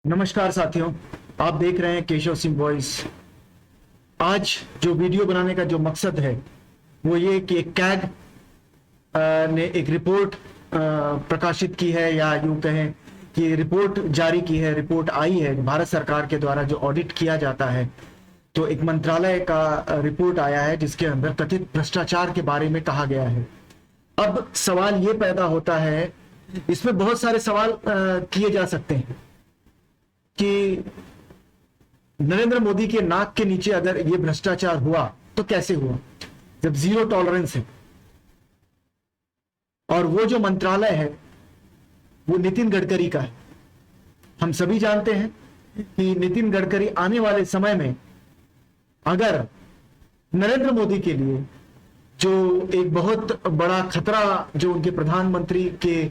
नमस्कार साथियों, आप देख रहे हैं केशव सिंह वॉइस। आज जो वीडियो बनाने का जो मकसद है वो ये कि कैग ने एक रिपोर्ट प्रकाशित की है, या यूं कहें कि रिपोर्ट जारी की है। रिपोर्ट आई है भारत सरकार के द्वारा जो ऑडिट किया जाता है, तो एक मंत्रालय का रिपोर्ट आया है जिसके अंदर कथित भ्रष्टाचार के बारे में कहा गया है। अब सवाल ये पैदा होता है, इसमें बहुत सारे सवाल किए जा सकते हैं कि नरेंद्र मोदी के नाक के नीचे अगर ये भ्रष्टाचार हुआ तो कैसे हुआ, जब जीरो टॉलरेंस है। और वो जो मंत्रालय है वो नितिन गडकरी का है। हम सभी जानते हैं कि नितिन गडकरी आने वाले समय में अगर नरेंद्र मोदी के लिए जो एक बहुत बड़ा खतरा, जो उनके प्रधानमंत्री के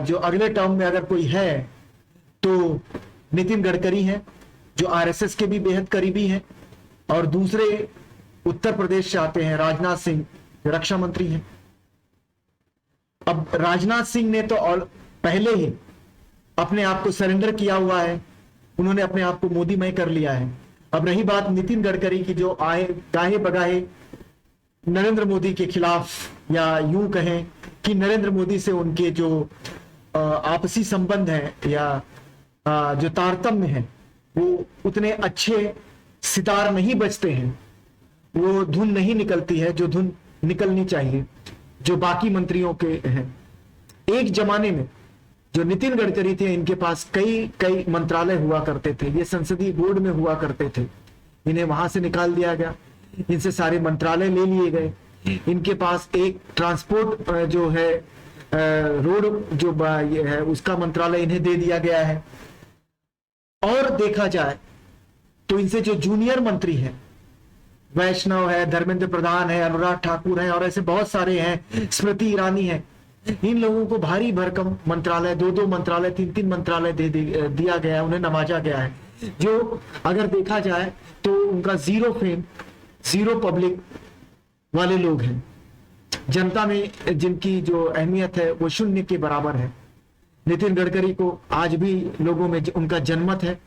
जो अगले टर्म में अगर कोई है तो नितिन गडकरी हैं, जो आरएसएस के भी बेहद करीबी हैं। और दूसरे उत्तर प्रदेश से आते हैं राजनाथ सिंह, जो रक्षा मंत्री हैं। अब राजनाथ सिंह ने तो पहले ही अपने आप को सरेंडर किया हुआ है, उन्होंने अपने आप को मोदीमय कर लिया है। अब रही बात नितिन गडकरी की, जो आए गाहे बगाहे नरेंद्र मोदी के खिलाफ, या यूं कहें कि नरेंद्र मोदी से उनके जो आपसी संबंध हैं या जो तारतम्य है वो उतने अच्छे सितार नहीं बजते हैं, वो धुन नहीं निकलती है जो धुन निकलनी चाहिए, जो बाकी मंत्रियों के हैं। एक जमाने में जो नितिन गडकरी थे, इनके पास कई कई मंत्रालय हुआ करते थे, ये संसदीय बोर्ड में हुआ करते थे। इन्हें वहां से निकाल दिया गया, इनसे सारे मंत्रालय ले लिए गए। इनके पास एक ट्रांसपोर्ट जो है रोड जो है उसका मंत्रालय इन्हें दे दिया गया है। और देखा जाए तो इनसे जो जूनियर मंत्री हैं, वैष्णव है, धर्मेंद्र प्रधान है, अनुराग ठाकुर है, और ऐसे बहुत सारे हैं, स्मृति ईरानी है, इन लोगों को भारी भरकम मंत्रालय, दो दो मंत्रालय, तीन तीन मंत्रालय दिया गया है, उन्हें नवाजा गया है। जो अगर देखा जाए तो उनका जीरो फेम, जीरो पब्लिक वाले लोग हैं। जनता में जिनकी जो अहमियत है वो शून्य के बराबर है। नितिन गडकरी को आज भी लोगों में उनका जनमत है।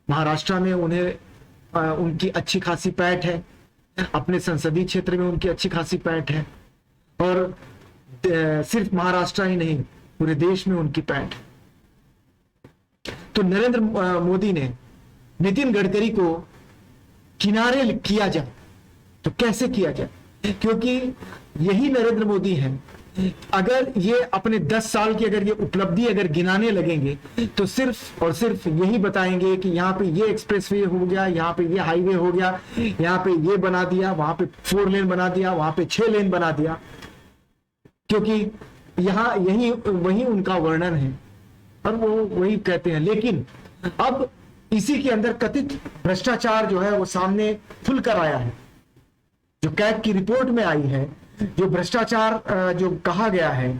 महाराष्ट्र में उन्हें उनकी अच्छी खासी पैठ है, अपने संसदीय क्षेत्र में उनकी अच्छी खासी पैठ है, और सिर्फ महाराष्ट्र ही नहीं, पूरे देश में उनकी पैठ। तो नरेंद्र मोदी ने नितिन गडकरी को किनारे किया जाए तो कैसे किया जाए, क्योंकि यही नरेंद्र मोदी हैं। अगर ये अपने 10 साल की अगर ये उपलब्धि अगर गिनाने लगेंगे तो सिर्फ और सिर्फ यही बताएंगे कि यहाँ पे ये एक्सप्रेसवे हो गया, यहाँ पे ये हाईवे हो गया, यहाँ पे ये बना दिया, वहां पे 4 लेन बना दिया, वहां पे 6 लेन बना दिया, क्योंकि यहाँ यही वही उनका वर्णन है और वो वही कहते हैं। लेकिन अब इसी के अंदर कथित भ्रष्टाचार जो है वो सामने खुल कर आया है। जो कैग की रिपोर्ट में आई है, जो भ्रष्टाचार जो कहा गया है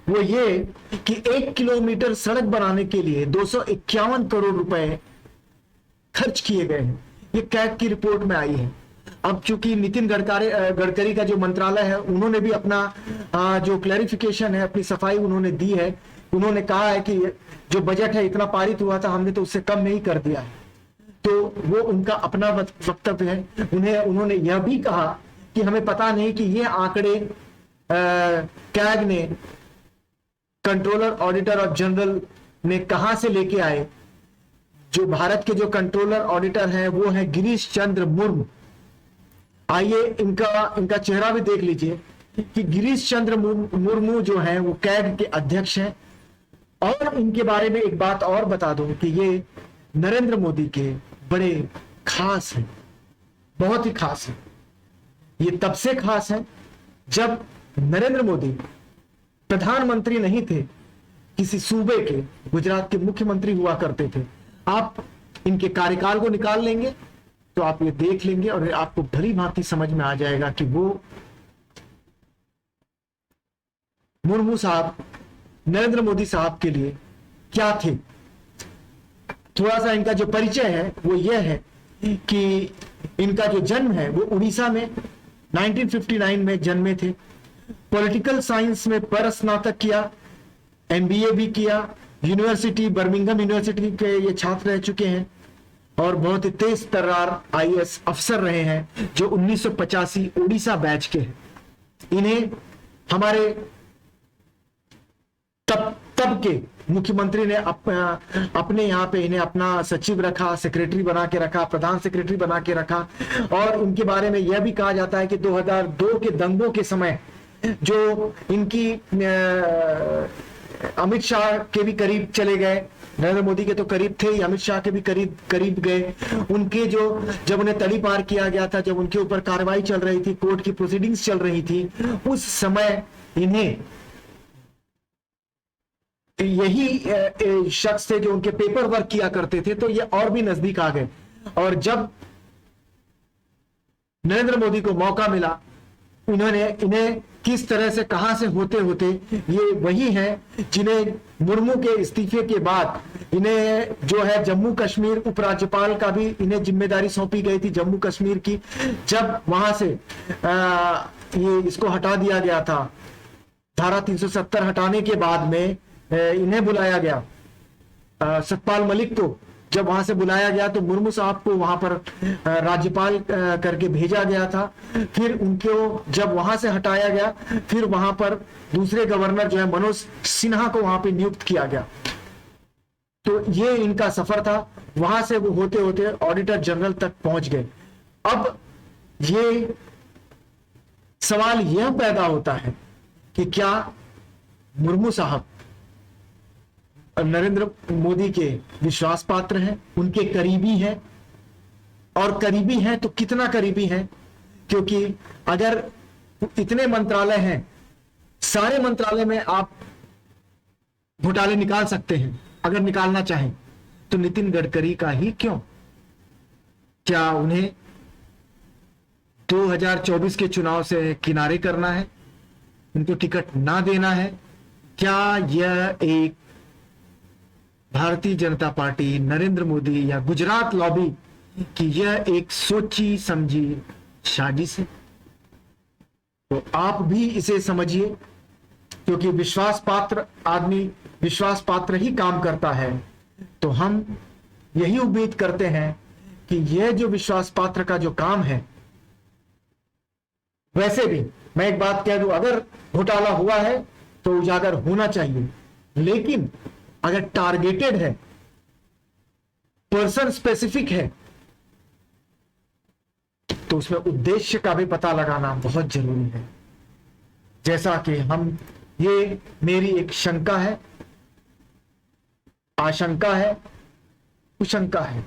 वो ये कि 1 किलोमीटर सड़क बनाने के लिए 251 करोड़ रुपए खर्च किए गए हैं। ये कैग की रिपोर्ट में आई है। अब चूंकि नितिन गडकरी का जो मंत्रालय है, उन्होंने भी अपना जो क्लैरिफिकेशन है, अपनी सफाई उन्होंने दी है। उन्होंने कहा है कि जो बजट है इतना पारित हुआ था, हमने तो उससे कम नहीं कर दिया है। तो वो उनका अपना वक्तव्य है। उन्होंने यह भी कहा कि हमें पता नहीं कि ये आंकड़े कैग ने, कंट्रोलर ऑडिटर ऑफ जनरल ने कहां से लेके आए। जो भारत के जो कंट्रोलर ऑडिटर हैं वो है गिरीश चंद्र मुर्मू। आइए इनका चेहरा भी देख लीजिए कि गिरीश चंद्र मुर्मू जो है वो कैग के अध्यक्ष हैं। और इनके बारे में एक बात और बता दूं कि ये नरेंद्र मोदी के बड़े खास हैं, बहुत ही खास है। ये तब से खास है जब नरेंद्र मोदी प्रधानमंत्री नहीं थे, किसी सूबे के, गुजरात के मुख्यमंत्री हुआ करते थे। आप इनके कार्यकाल को निकाल लेंगे तो आप ये देख लेंगे और आपको भली भांति समझ में आ जाएगा कि वो मुर्मू साहब नरेंद्र मोदी साहब के लिए क्या थे। थोड़ा सा इनका जो परिचय है वो यह है कि इनका जो जन्म है वो उड़ीसा में 1959 में जन्मे थे। पॉलिटिकल साइंस में पर स्नातक किया, एमबीए भी किया, यूनिवर्सिटी बर्मिंघम यूनिवर्सिटी के ये छात्र रह चुके हैं और बहुत ही तेज तर्रार आईएएस अफसर रहे हैं जो 1985 ओडिशा बैच के हैं। इन्हें हमारे तब के मुख्यमंत्री ने अपने यहाँ पे इन्हें अपना सचिव रखा, सेक्रेटरी बना के रखा, प्रधान सेक्रेटरी बना के रखा। और इनके बारे में यह भी कहा जाता है कि 2002 के दंगों के समय जो इनकी अमित शाह के भी करीब चले गए, नरेंद्र मोदी के तो करीब थे ही, अमित शाह के भी करीब गए। उनके जो जब उन्हें तली पार किया गया था, जब उनके ऊपर कार्रवाई चल रही थी, कोर्ट की प्रोसीडिंग्स चल रही थी, उस समय इन्हें यही शख्स थे जो उनके पेपर वर्क किया करते थे, तो ये और भी नजदीक आ गए। और जब नरेंद्र मोदी को मौका मिला, इन्हें किस तरह से कहां से होते होते ये वही हैं जिन्हें मुर्मू के इस्तीफे के बाद इन्हें जो है जम्मू कश्मीर उपराज्यपाल का भी इन्हें जिम्मेदारी सौंपी गई थी जम्मू कश्मीर की। जब वहां से ये इसको हटा दिया गया था, धारा 370 हटाने के बाद में इन्हें बुलाया गया, सतपाल मलिक को जब वहां से बुलाया गया तो मुर्मू साहब को वहां पर राज्यपाल करके भेजा गया था। फिर उनको जब वहां से हटाया गया, फिर वहां पर दूसरे गवर्नर जो है मनोज सिन्हा को वहां पे नियुक्त किया गया। तो ये इनका सफर था, वहां से वो होते होते ऑडिटर जनरल तक पहुंच गए। अब ये सवाल यह पैदा होता है कि क्या मुर्मू साहब नरेंद्र मोदी के विश्वास पात्र हैं, उनके करीबी हैं, और करीबी हैं तो कितना करीबी हैं? क्योंकि अगर इतने मंत्रालय हैं, सारे मंत्रालय में आप घोटाले निकाल सकते हैं अगर निकालना चाहें, तो नितिन गडकरी का ही क्यों? क्या उन्हें 2024 के चुनाव से किनारे करना है, उनको टिकट ना देना है? क्या यह एक भारतीय जनता पार्टी, नरेंद्र मोदी या गुजरात लॉबी की यह एक सोची समझी साजिश है? तो आप भी इसे समझिए, क्योंकि विश्वास पात्र आदमी विश्वास पात्र ही काम करता है। तो हम यही उम्मीद करते हैं कि यह जो विश्वास पात्र का जो काम है, वैसे भी मैं एक बात कह दूं, अगर घोटाला हुआ है तो उजागर होना चाहिए, लेकिन अगर टारगेटेड है, पर्सन स्पेसिफिक है, तो उसमें उद्देश्य का भी पता लगाना बहुत जरूरी है। जैसा कि ये मेरी एक शंका है, आशंका है, कुशंका है।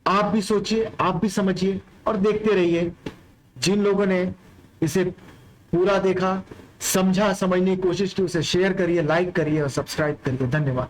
आप भी सोचिए, आप भी समझिए और देखते रहिए। जिन लोगों ने इसे पूरा देखा, समझा, समझने की कोशिश की, उसे शेयर करिए, लाइक करिए और सब्सक्राइब करिए। धन्यवाद।